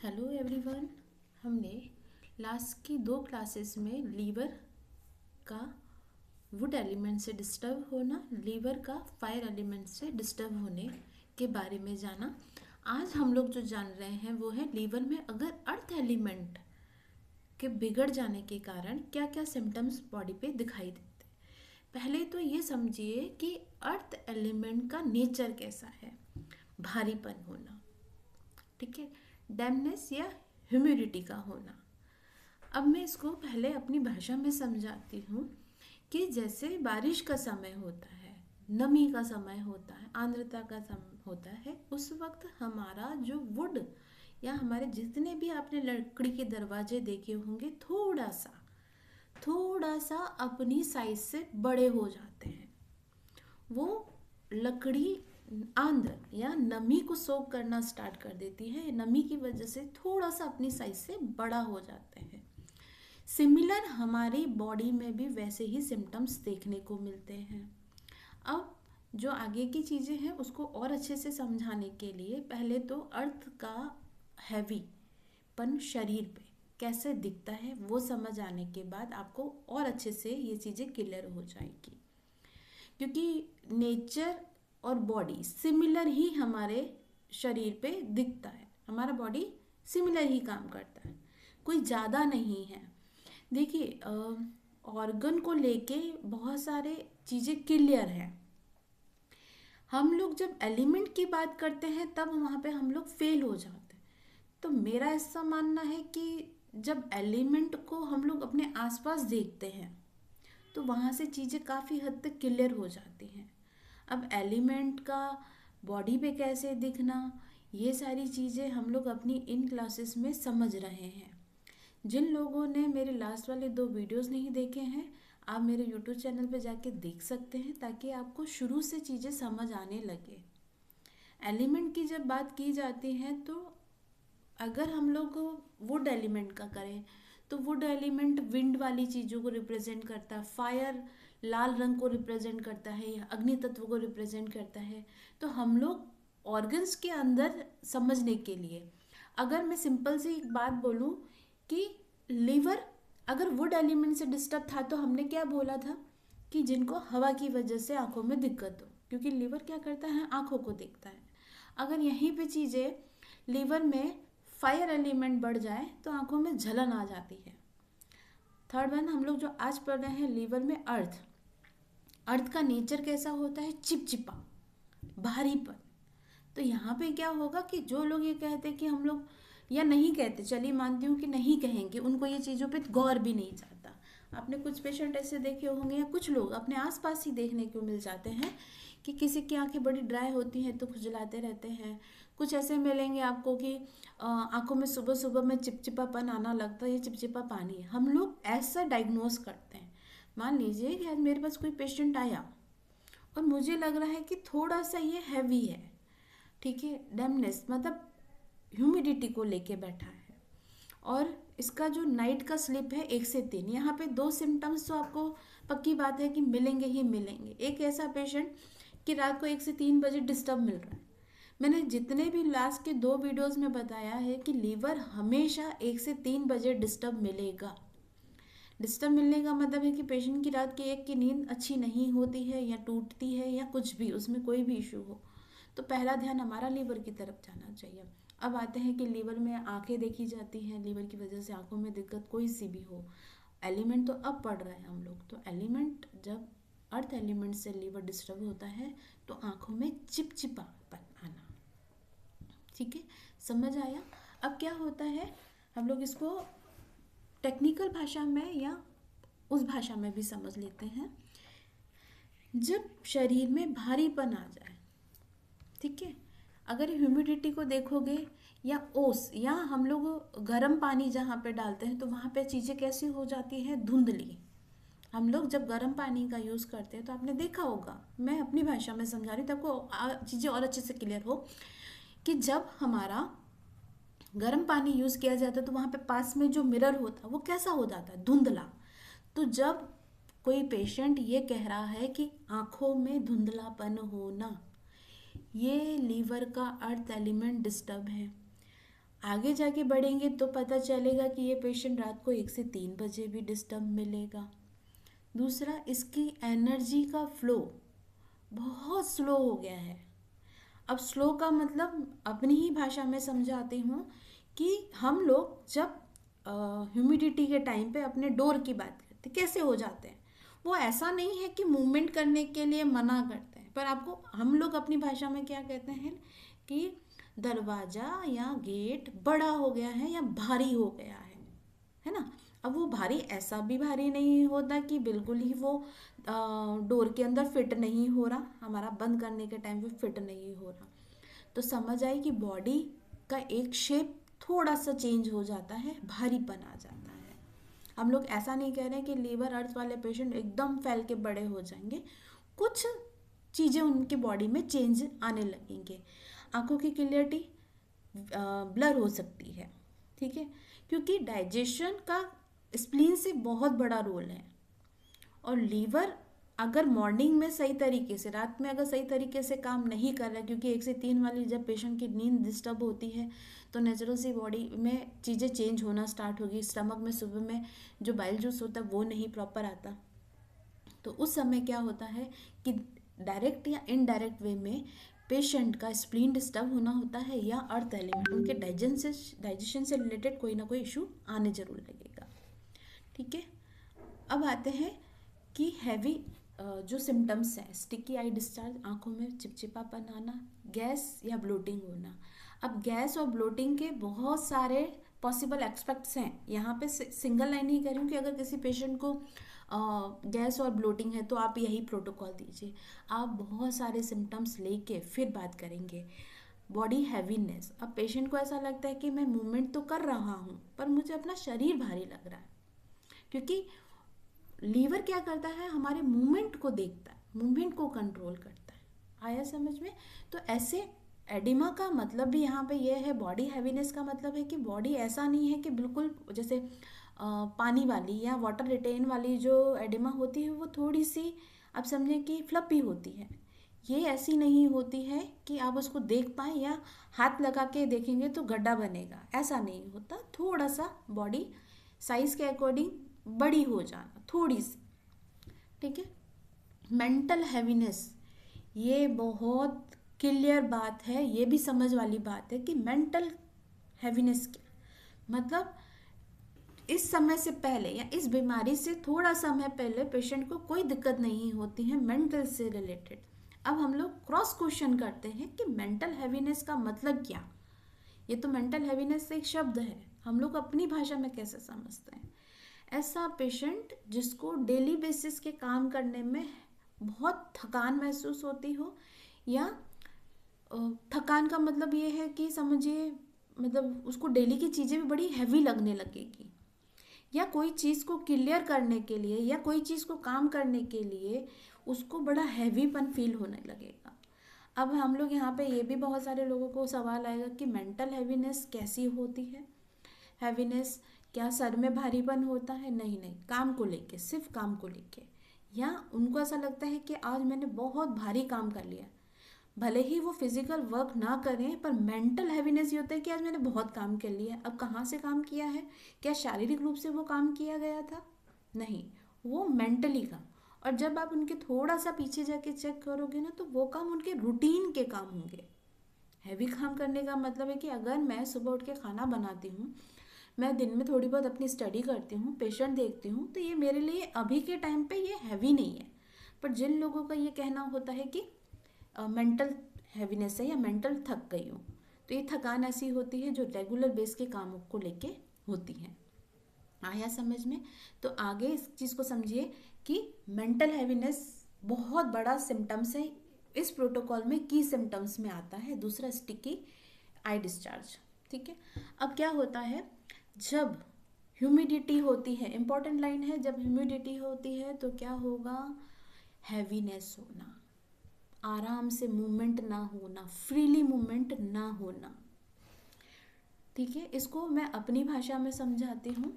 Hello everyone. हमने last की 2 classes में लीवर का वुड एलिमेंट से डिस्टर्ब होना, लीवर का फायर एलिमेंट से डिस्टर्ब होने के बारे में जाना। आज हम लोग जो जान रहे हैं वो है लीवर में अगर अर्थ एलिमेंट के बिगड़ जाने के कारण क्या क्या सिम्टम्स बॉडी पे दिखाई देते हैं। पहले तो ये समझिए कि अर्थ एलिमेंट का नेचर कैसा है। भारीपन होना, ठीक है, डैम्पनेस या ह्यूमिडिटी का होना। अब मैं इसको पहले अपनी भाषा में समझाती हूँ कि जैसे बारिश का समय होता है, नमी का समय होता है, आर्द्रता का समय होता है, उस वक्त हमारा जो वुड या हमारे जितने भी आपने लकड़ी के दरवाजे देखे होंगे थोड़ा सा अपनी साइज से बड़े हो जाते हैं। वो लकड़ी आंध्र या नमी को सोख करना स्टार्ट कर देती है, नमी की वजह से थोड़ा सा अपनी साइज से बड़ा हो जाते हैं। सिमिलर हमारी बॉडी में भी वैसे ही सिम्टम्स देखने को मिलते हैं। अब जो आगे की चीज़ें हैं उसको और अच्छे से समझाने के लिए पहले तो अर्थ का हैवीपन शरीर पे कैसे दिखता है वो समझ आने के बाद आपको और अच्छे से ये चीज़ें क्लियर हो जाएगी, क्योंकि नेचर और बॉडी सिमिलर ही हमारे शरीर पे दिखता है। हमारा बॉडी सिमिलर ही काम करता है, कोई ज़्यादा नहीं है। देखिए, ऑर्गन को लेके बहुत सारे चीज़ें क्लियर हैं। हम लोग जब एलिमेंट की बात करते हैं तब वहाँ पे हम लोग फेल हो जाते हैं। तो मेरा ऐसा मानना है कि जब एलिमेंट को हम लोग अपने आसपास देखते हैं तो वहाँ से चीज़ें काफ़ी हद तक क्लियर हो जाती हैं। अब एलिमेंट का बॉडी पे कैसे दिखना, ये सारी चीज़ें हम लोग अपनी इन क्लासेस में समझ रहे हैं। जिन लोगों ने मेरे लास्ट वाले 2 वीडियोस नहीं देखे हैं, आप मेरे यूट्यूब चैनल पे जाके देख सकते हैं ताकि आपको शुरू से चीज़ें समझ आने लगे। एलिमेंट की जब बात की जाती है तो अगर हम लोग वुड एलिमेंट का करें तो वुड एलिमेंट विंड वाली चीज़ों को रिप्रेजेंट करता है, फायर लाल रंग को रिप्रेजेंट करता है या अग्नि तत्व को रिप्रेजेंट करता है। तो हम लोग ऑर्गन्स के अंदर समझने के लिए अगर मैं सिंपल सी एक बात बोलूँ कि लीवर अगर वुड एलिमेंट से डिस्टर्ब था तो हमने क्या बोला था कि जिनको हवा की वजह से आंखों में दिक्कत हो, क्योंकि लीवर क्या करता है, आंखों को देखता है। अगर यहीं पे चीज़ें लीवर में फायर एलिमेंट बढ़ जाए तो आंखों में झलन आ जाती है। थर्ड वन हम लोग जो आज पढ़ रहे हैं लीवर में अर्थ का नेचर कैसा होता है, चिपचिपा, भारीपन। तो यहाँ पे क्या होगा कि जो लोग ये कहते हैं कि हम लोग, या नहीं कहते, चलिए मानती हूँ कि नहीं कहेंगे, उनको ये चीज़ों पे गौर भी नहीं जाता। आपने कुछ पेशेंट ऐसे देखे होंगे या कुछ लोग अपने आसपास ही देखने को मिल जाते हैं कि किसी की आंखें बड़ी ड्राई होती हैं तो खुजलाते रहते हैं। कुछ ऐसे मिलेंगे आपको कि आंखों में सुबह सुबह में चिपचिपापन आना लगता है, ये चिपचिपा पानी है। हम लोग ऐसा डायग्नोस करते हैं। मान लीजिए कि आज मेरे पास कोई पेशेंट आया और मुझे लग रहा है कि थोड़ा सा ये हैवी है, ठीक है, डैम्पनेस मतलब ह्यूमिडिटी को लेके बैठा है, और इसका जो नाइट का स्लिप है 1 से 3, यहाँ पे 2 सिम्टम्स तो आपको पक्की बात है कि मिलेंगे ही मिलेंगे। एक ऐसा पेशेंट कि रात को 1 से 3 बजे डिस्टर्ब मिल रहा है। मैंने जितने भी लास्ट के 2 वीडियोस में बताया है कि लीवर हमेशा 1 से 3 बजे डिस्टर्ब मिलेगा। डिस्टर्ब मिलने का मतलब है कि पेशेंट की रात की 1 की नींद अच्छी नहीं होती है या टूटती है या कुछ भी, उसमें कोई भी इशू हो, तो पहला ध्यान हमारा लीवर की तरफ जाना चाहिए। अब आते हैं कि लीवर में आंखें देखी जाती हैं, लीवर की वजह से आंखों में दिक्कत कोई सी भी हो। एलिमेंट तो अब पढ़ रहे हैं हम लोग, तो एलिमेंट जब अर्थ एलिमेंट से लीवर डिस्टर्ब होता है तो आंखों में चिपचिपापन आना, ठीक है, समझ आया। अब क्या होता है, हम लोग इसको टेक्निकल भाषा में या उस भाषा में भी समझ लेते हैं। जब शरीर में भारीपन आ जाए, ठीक है, अगर ह्यूमिडिटी को देखोगे या ओस या हम लोग गर्म पानी जहाँ पे डालते हैं तो वहाँ पे चीज़ें कैसी हो जाती हैं, धुंधली। हम लोग जब गर्म पानी का यूज़ करते हैं तो आपने देखा होगा, मैं अपनी भाषा में समझा रही हूँ ताकि चीज़ें और अच्छे से क्लियर हो, कि जब हमारा गर्म पानी यूज़ किया जाता है तो वहाँ पे पास में जो मिरर होता है वो कैसा हो जाता है, धुंधला। तो जब कोई पेशेंट ये कह रहा है कि आँखों में धुंधलापन होना, ये लीवर का अर्थ एलिमेंट डिस्टर्ब है। आगे जाके बढ़ेंगे तो पता चलेगा कि ये पेशेंट रात को 1 से 3 बजे भी डिस्टर्ब मिलेगा। दूसरा, इसकी एनर्जी का फ्लो बहुत स्लो हो गया है। अब स्लो का मतलब अपनी ही भाषा में समझाती हूँ कि हम लोग जब ह्यूमिडिटी के टाइम पे अपने डोर की बात करते कैसे हो जाते हैं, वो ऐसा नहीं है कि मूवमेंट करने के लिए मना करते हैं, पर आपको हम लोग अपनी भाषा में क्या कहते हैं कि दरवाज़ा या गेट बड़ा हो गया है या भारी हो गया है ना। अब वो भारी ऐसा भी भारी नहीं होता कि बिल्कुल ही वो डोर के अंदर फिट नहीं हो रहा, हमारा बंद करने के टाइम पे फिट नहीं हो रहा। तो समझ आई कि बॉडी का एक शेप थोड़ा सा चेंज हो जाता है, भारीपन आ जाता है। हम लोग ऐसा नहीं कह रहे हैं कि लीवर अर्थ वाले पेशेंट एकदम फैल के बड़े हो जाएंगे, कुछ चीज़ें उनकी बॉडी में चेंज आने लगेंगे। आंखों की क्लियरिटी ब्लर हो सकती है, ठीक है, क्योंकि डाइजेशन का स्प्लीन से बहुत बड़ा रोल है। और लीवर अगर मॉर्निंग में सही तरीके से, रात में अगर सही तरीके से काम नहीं कर रहा है, क्योंकि 1 से 3 वाली जब पेशेंट की नींद डिस्टर्ब होती है तो नेचुरल सी बॉडी में चीज़ें चेंज होना स्टार्ट होगी। स्टमक में सुबह में जो बाइल जूस होता है वो नहीं प्रॉपर आता, तो उस समय क्या होता है कि डायरेक्ट या इनडायरेक्ट वे में पेशेंट का स्प्लीन डिस्टर्ब होना होता है या अर्थ एलिमेंट, उनके डाइजेशन से रिलेटेड कोई ना कोई इशू आने जरूर लगेगा, ठीक है। अब आते हैं कि हैवी जो सिम्टम्स हैं, स्टिकी आई डिस्चार्ज, आंखों में चिपचिपापन आना, गैस या ब्लोटिंग होना। अब गैस और ब्लोटिंग के बहुत सारे पॉसिबल एस्पेक्ट्स हैं, यहाँ पे सिंगल लाइन ही कह रही हूँ कि अगर किसी पेशेंट को गैस और ब्लोटिंग है तो आप यही प्रोटोकॉल दीजिए। आप बहुत सारे सिम्टम्स लेके फिर बात करेंगे। बॉडी हैवीनेस, अब पेशेंट को ऐसा लगता है कि मैं मूवमेंट तो कर रहा हूँ पर मुझे अपना शरीर भारी लग रहा है, क्योंकि लीवर क्या करता है, हमारे मूवमेंट को देखता है, मूवमेंट को कंट्रोल करता है। आया समझ में? तो ऐसे एडिमा का मतलब भी यहाँ पे ये है, बॉडी हैवीनेस का मतलब है कि बॉडी ऐसा नहीं है कि बिल्कुल जैसे पानी वाली या वाटर रिटेन वाली जो एडिमा होती है वो थोड़ी सी आप समझें कि फ्लपी होती है। ये ऐसी नहीं होती है कि आप उसको देख पाएँ या हाथ लगा के देखेंगे तो गड्ढा बनेगा, ऐसा नहीं होता। थोड़ा सा बॉडी साइज के अकॉर्डिंग बड़ी हो जाना थोड़ी सी, ठीक है। मेंटल हैवीनेस, ये बहुत क्लियर बात है, ये भी समझ वाली बात है कि मेंटल हैवीनेस क्या मतलब। इस समय से पहले या इस बीमारी से थोड़ा समय पहले पेशेंट को कोई दिक्कत नहीं होती है मेंटल से रिलेटेड। अब हम लोग क्रॉस क्वेश्चन करते हैं कि मेंटल हैवीनेस का मतलब क्या। ये तो मेंटल हैवीनेस एक शब्द है, हम लोग अपनी भाषा में कैसे समझते हैं। ऐसा पेशेंट जिसको डेली बेसिस के काम करने में बहुत थकान महसूस होती हो, या थकान का मतलब ये है कि समझिए मतलब उसको डेली की चीज़ें भी बड़ी हैवी लगने लगेगी, या कोई चीज़ को क्लियर करने के लिए या कोई चीज़ को काम करने के लिए उसको बड़ा हैवीपन फील होने लगेगा। अब हम लोग यहाँ पे ये भी बहुत सारे लोगों को सवाल आएगा कि मेंटल हैवीनेस कैसी होती है। हैवीनेस क्या सर में भारीपन होता है? नहीं नहीं, काम को लेके, सिर्फ काम को लेके, या उनको ऐसा लगता है कि आज मैंने बहुत भारी काम कर लिया, भले ही वो फिजिकल वर्क ना करें पर मेंटल हैवीनेस ये होता है कि आज मैंने बहुत काम कर लिया। अब कहाँ से काम किया है? क्या शारीरिक रूप से वो काम किया गया था? नहीं, वो मेंटली काम। और जब आप उनके थोड़ा सा पीछे जाके चेक करोगे ना तो वो काम उनके रूटीन के काम होंगे। हैवी काम करने का मतलब है कि अगर मैं सुबह उठ के खाना बनाती हूँ, मैं दिन में थोड़ी बहुत अपनी स्टडी करती हूँ, पेशेंट देखती हूँ, तो ये मेरे लिए अभी के टाइम पे ये हैवी नहीं है। पर जिन लोगों का ये कहना होता है कि मेंटल हैवीनेस है या मेंटल थक गई हूँ, तो ये थकान ऐसी होती है जो रेगुलर बेस के कामों को लेके होती है। आया समझ में? तो आगे इस चीज़ को समझिए कि मेंटल हैवीनेस बहुत बड़ा सिम्टम्स है, इस प्रोटोकॉल में की सिम्टम्स में आता है। दूसरा स्टिकी आई डिस्चार्ज, ठीक है। अब क्या होता है जब ह्यूमिडिटी होती है, इंपॉर्टेंट लाइन है, जब ह्यूमिडिटी होती है तो क्या होगा? हैवीनेस होना, आराम से मूवमेंट ना होना, फ्रीली मूवमेंट ना होना, ठीक है। इसको मैं अपनी भाषा में समझाती हूँ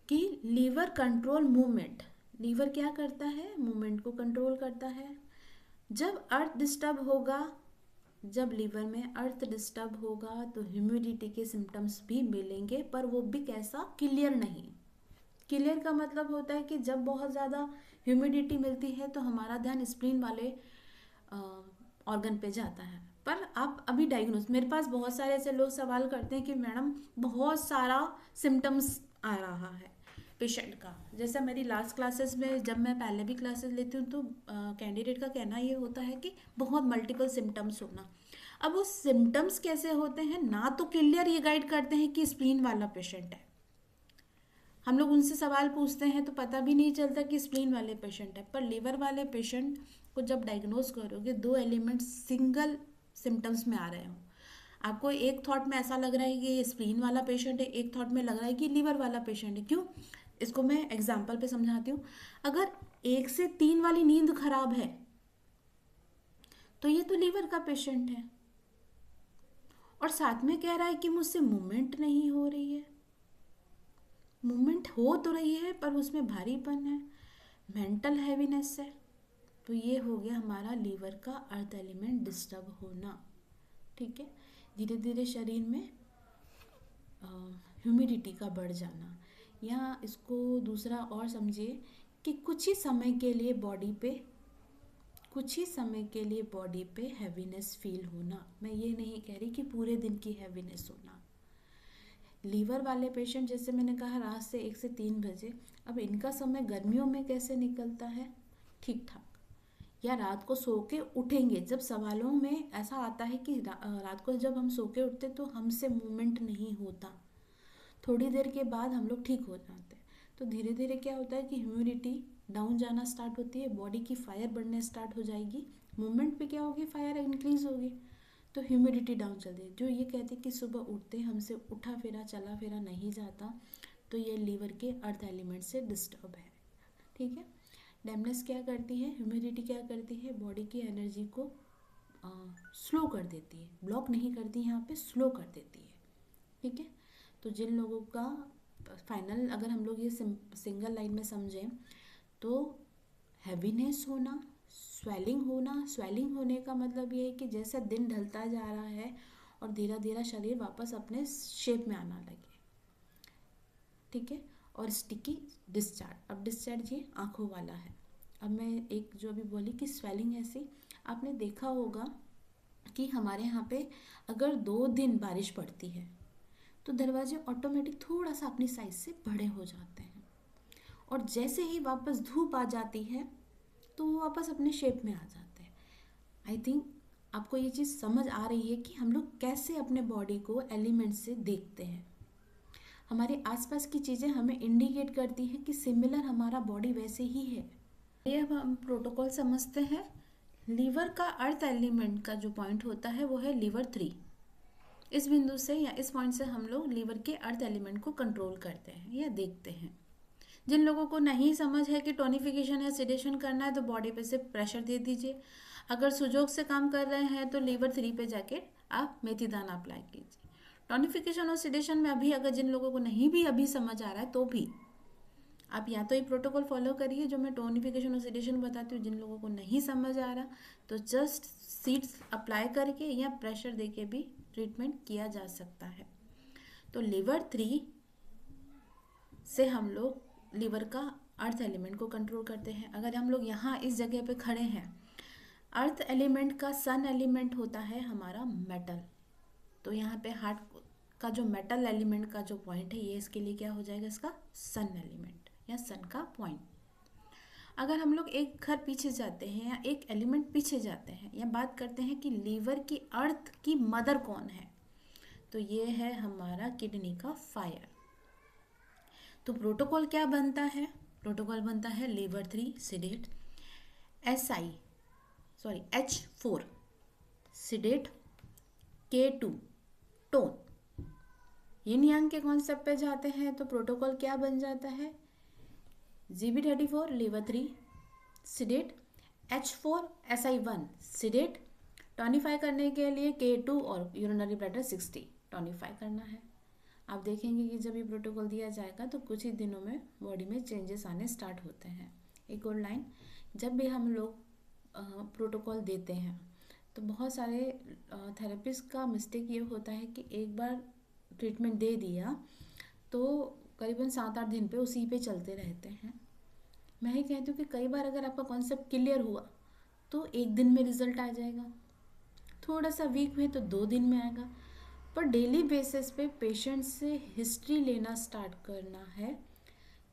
कि लीवर कंट्रोल मूवमेंट। लीवर क्या करता है? मूवमेंट को कंट्रोल करता है। जब अर्थ डिस्टर्ब होगा, जब लीवर में अर्थ डिस्टर्ब होगा तो ह्यूमिडिटी के सिम्टम्स भी मिलेंगे, पर वो भी कैसा, क्लियर नहीं। क्लियर का मतलब होता है कि जब बहुत ज़्यादा ह्यूमिडिटी मिलती है तो हमारा ध्यान स्प्लीन वाले ऑर्गन पे जाता है। पर आप अभी डायग्नोस, मेरे पास बहुत सारे ऐसे लोग सवाल करते हैं कि मैडम बहुत सारा सिम्टम्स आ रहा है पेशेंट का। जैसे मेरी लास्ट क्लासेस में, जब मैं पहले भी क्लासेस लेती हूँ, तो कैंडिडेट का कहना ये होता है कि बहुत मल्टीपल सिम्टम्स होना। अब वो सिम्टम्स कैसे होते हैं, ना तो क्लियर ये गाइड करते हैं कि स्प्लीन वाला पेशेंट है। हम लोग उनसे सवाल पूछते हैं तो पता भी नहीं चलता कि स्प्लीन वाले पेशेंट है। पर लीवर वाले पेशेंट को जब डायग्नोज करोगे, दो एलिमेंट सिंगल सिम्टम्स में आ रहे हो, आपको एक थॉट में ऐसा लग रहा है कि ये स्प्लीन वाला पेशेंट है, एक थॉट में लग रहा है कि लीवर वाला पेशेंट है। क्यों? इसको मैं एग्जाम्पल पे समझाती हूँ। अगर 1 से 3 वाली नींद खराब है तो ये तो लीवर का पेशेंट है, और साथ में कह रहा है कि मुझसे मूवमेंट नहीं हो रही है। मूवमेंट हो तो रही है पर उसमें भारीपन है, मेंटल हैवीनेस है। तो ये हो गया हमारा लीवर का अर्थ एलिमेंट डिस्टर्ब होना। ठीक है, धीरे धीरे शरीर में ह्यूमिडिटी का बढ़ जाना, या इसको दूसरा और समझिए कि कुछ ही समय के लिए बॉडी पे हैवीनेस फील होना। मैं ये नहीं कह रही कि पूरे दिन की हैवीनेस होना। लीवर वाले पेशेंट, जैसे मैंने कहा, रात से 1 से 3 बजे, अब इनका समय गर्मियों में कैसे निकलता है, ठीक ठाक, या रात को सो के उठेंगे। जब सवालों में ऐसा आता है कि रात को जब हम सो के उठते तो हमसे मूवमेंट नहीं होता, थोड़ी देर के बाद हम लोग ठीक हो जाते हैं। तो धीरे धीरे क्या होता है कि ह्यूमिडिटी डाउन जाना स्टार्ट होती है, बॉडी की फायर बढ़ने स्टार्ट हो जाएगी, मूवमेंट पे क्या होगी, फायर इंक्रीज होगी, तो ह्यूमिडिटी डाउन चल रही है। जो ये कहते हैं कि सुबह उठते हमसे उठा फिरा चला फिरा नहीं जाता, तो ये लीवर के अर्थ एलिमेंट से डिस्टर्ब है। ठीक है, डैम्पनेस क्या करती है, ह्यूमिडिटी क्या करती है, बॉडी की एनर्जी को स्लो कर देती है, ब्लॉक नहीं करती, यहाँ पे स्लो कर देती है। ठीक है, तो जिन लोगों का फाइनल, अगर हम लोग ये सिंगल लाइन में समझें तो हैवीनेस होना, स्वेलिंग होने का मतलब ये है कि जैसा दिन ढलता जा रहा है और धीरे धीरे शरीर वापस अपने शेप में आना लगे। ठीक है, और स्टिकी डिस्चार्ज। अब डिस्चार्ज ये आँखों वाला है। अब मैं एक जो अभी बोली कि स्वेलिंग, ऐसी आपने देखा होगा कि हमारे यहाँ पे अगर 2 दिन बारिश पड़ती है तो दरवाजे ऑटोमेटिक थोड़ा सा अपनी साइज से बड़े हो जाते हैं, और जैसे ही वापस धूप आ जाती है तो वो वापस अपने शेप में आ जाते हैं। आई थिंक आपको ये चीज़ समझ आ रही है कि हम लोग कैसे अपने बॉडी को एलिमेंट से देखते हैं। हमारे आसपास की चीज़ें हमें इंडिकेट करती हैं कि सिमिलर हमारा बॉडी वैसे ही है। ये अब हम प्रोटोकॉल समझते हैं। लीवर का अर्थ एलिमेंट का जो पॉइंट होता है वो है लीवर 3। इस बिंदु से या इस पॉइंट से हम लोग लीवर के अर्थ एलिमेंट को कंट्रोल करते हैं या देखते हैं। जिन लोगों को नहीं समझ है कि टोनिफिकेशन या सिडेशन करना है तो बॉडी पे से प्रेशर दे दीजिए। अगर सुजोग से काम कर रहे हैं तो लीवर 3 पे जाके आप मेथी दाना अप्लाई कीजिए। टोनिफिकेशन और सिडेशन में अभी अगर जिन लोगों को नहीं भी अभी समझ आ रहा है तो भी आप या तो ये प्रोटोकॉल फॉलो करिए जो मैं टोनिफिकेशन और सिडेशन बताती हूँ। जिन लोगों को नहीं समझ आ रहा तो जस्ट सीड्स अप्लाई करके या प्रेशर देके भी ट्रीटमेंट किया जा सकता है। तो लीवर 3 से हम लोग लीवर का अर्थ एलिमेंट को कंट्रोल करते हैं। अगर हम लोग यहाँ इस जगह पे खड़े हैं, अर्थ एलिमेंट का सन एलिमेंट होता है हमारा मेटल, तो यहाँ पे हार्ट का जो मेटल एलिमेंट का जो पॉइंट है ये इसके लिए क्या हो जाएगा, इसका सन एलिमेंट या सन का पॉइंट। अगर हम लोग एक घर पीछे जाते हैं या एक एलिमेंट पीछे जाते हैं या बात करते हैं कि लीवर की अर्थ की मदर कौन है, तो ये है हमारा किडनी का फायर। तो प्रोटोकॉल क्या बनता है, प्रोटोकॉल बनता है लीवर 3 सिडेट, H4 सिडेट, K2 टोन। यिन यांग के कॉन्सेप्ट पे जाते हैं तो प्रोटोकॉल क्या बन जाता है, GB34 लीवर 3 सिडेट, H4 SI1 सिडेट, टॉनिफाई करने के लिए K2 और यूरिनरी ब्लैडर 60 टॉनिफाई करना है। आप देखेंगे कि जब ये प्रोटोकॉल दिया जाएगा तो कुछ ही दिनों में बॉडी में चेंजेस आने स्टार्ट होते हैं। एक और लाइन, जब भी हम लोग प्रोटोकॉल देते हैं तो बहुत सारे थेरेपिस्ट का मिस्टेक ये होता है कि एक बार ट्रीटमेंट दे दिया तो करीबन 7-8 दिन पे उसी पे चलते रहते हैं। मैं ये कहती हूँ कि कई बार अगर आपका कॉन्सेप्ट क्लियर हुआ तो एक दिन में रिजल्ट आ जाएगा, थोड़ा सा वीक हुए तो 2 दिन में आएगा, पर डेली बेसिस पे पेशेंट से हिस्ट्री लेना स्टार्ट करना है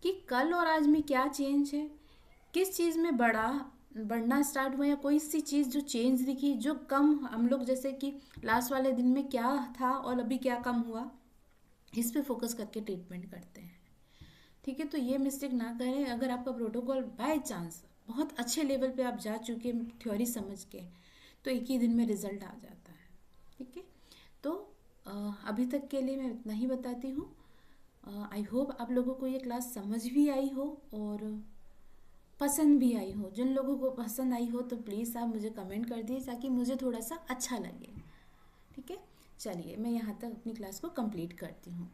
कि कल और आज में क्या चेंज है, किस चीज़ में बढ़ना स्टार्ट हुआ, या कोई सी चीज़ जो चेंज दिखी, जो कम हम लोग जैसे कि लास्ट वाले दिन में क्या था और अभी क्या कम हुआ, इस पे फोकस करके ट्रीटमेंट करते हैं। ठीक है, तो ये मिस्टेक ना करें। अगर आपका प्रोटोकॉल बाय चांस बहुत अच्छे लेवल पे आप जा चुके हैं थ्योरी समझ के, तो एक ही दिन में रिजल्ट आ जाता है। ठीक है, तो अभी तक के लिए मैं इतना ही बताती हूँ। आई होप आप लोगों को ये क्लास समझ भी आई हो और पसंद भी आई हो। जिन लोगों को पसंद आई हो तो प्लीज़ आप मुझे कमेंट कर दिए ताकि मुझे थोड़ा सा अच्छा लगे। ठीक है, चलिए मैं यहाँ तक अपनी क्लास को कंप्लीट करती हूँ।